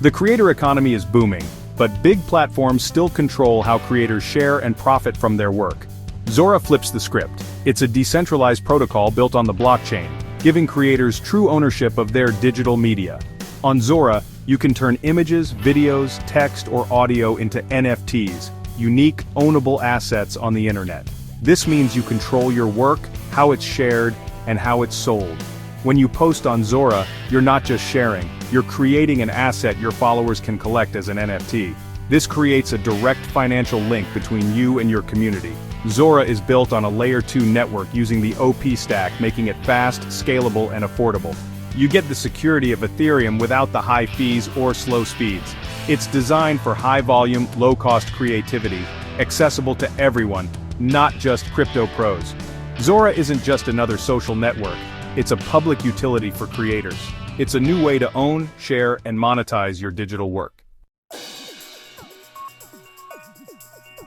The creator economy is booming, but big platforms still control how creators share and profit from their work. Zora flips the script. It's a decentralized protocol built on the blockchain, giving creators true ownership of their digital media. On Zora, you can turn images, videos, text, or audio into NFTs, unique, ownable assets on the internet. This means you control your work, how it's shared, and how it's sold. When you post on Zora, you're not just sharing, you're creating an asset your followers can collect as an NFT. This creates a direct financial link between you and your community. Zora is built on a Layer 2 network using the OP stack, making it fast, scalable, and affordable. You get the security of Ethereum without the high fees or slow speeds. It's designed for high-volume, low-cost creativity, accessible to everyone, not just crypto pros. Zora isn't just another social network, it's a public utility for creators. It's a new way to own, share, and monetize your digital work.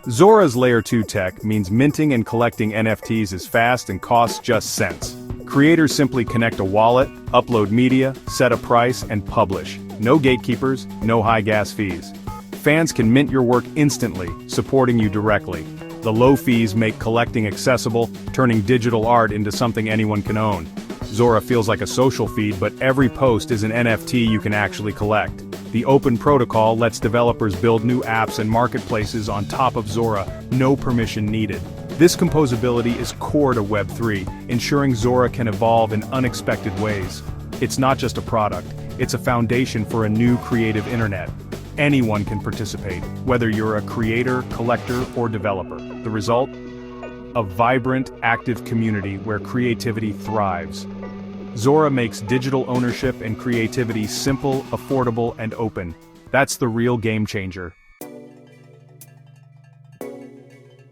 Zora's Layer 2 tech means minting and collecting NFTs is fast and costs just cents. Creators simply connect a wallet, upload media, set a price, and publish. No gatekeepers, no high gas fees. Fans can mint your work instantly, supporting you directly. The low fees make collecting accessible, turning digital art into something anyone can own. Zora feels like a social feed, but every post is an NFT you can actually collect. The open protocol lets developers build new apps and marketplaces on top of Zora, no permission needed. This composability is core to Web3, ensuring Zora can evolve in unexpected ways. It's not just a product, it's a foundation for a new creative internet. Anyone can participate, whether you're a creator, collector, or developer. The result? A vibrant, active community where creativity thrives. Zora makes digital ownership and creativity simple, affordable, and open. That's the real game changer.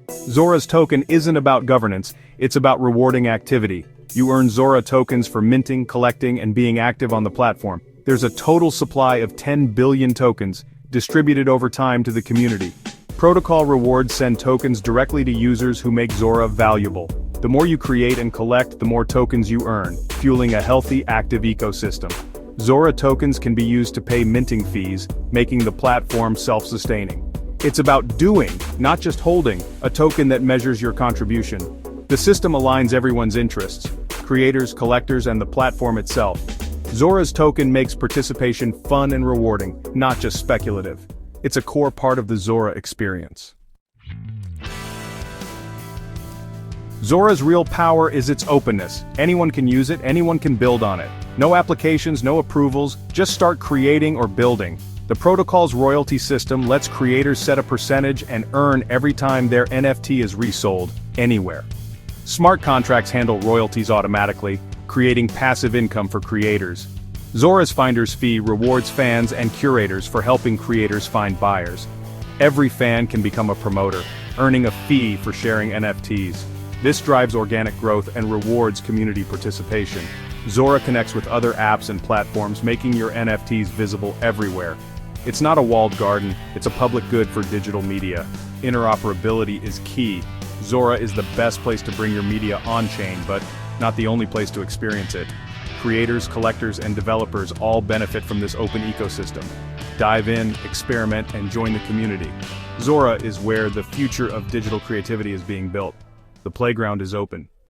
Zora's token isn't about governance, it's about rewarding activity. You earn Zora tokens for minting, collecting, and being active on the platform. There's a total supply of 10 billion tokens, distributed over time to the community. Protocol rewards send tokens directly to users who make Zora valuable. The more you create and collect, the more tokens you earn, fueling a healthy, active ecosystem. Zora tokens can be used to pay minting fees, making the platform self-sustaining. It's about doing, not just holding, a token that measures your contribution. The system aligns everyone's interests, creators, collectors, and the platform itself. Zora's token makes participation fun and rewarding, not just speculative. It's a core part of the Zora experience. Zora's real power is its openness. Anyone can use it, anyone can build on it. No applications, no approvals, just start creating or building. The protocol's royalty system lets creators set a percentage and earn every time their NFT is resold, anywhere. Smart contracts handle royalties automatically, creating passive income for creators. Zora's finder's fee rewards fans and curators for helping creators find buyers. Every fan can become a promoter, earning a fee for sharing NFTs. This drives organic growth and rewards community participation. Zora connects with other apps and platforms, making your NFTs visible everywhere. It's not a walled garden, it's a public good for digital media. Interoperability is key. Zora is the best place to bring your media on-chain, but not the only place to experience it. Creators, collectors, and developers all benefit from this open ecosystem. Dive in, experiment, and join the community. Zora is where the future of digital creativity is being built. The playground is open.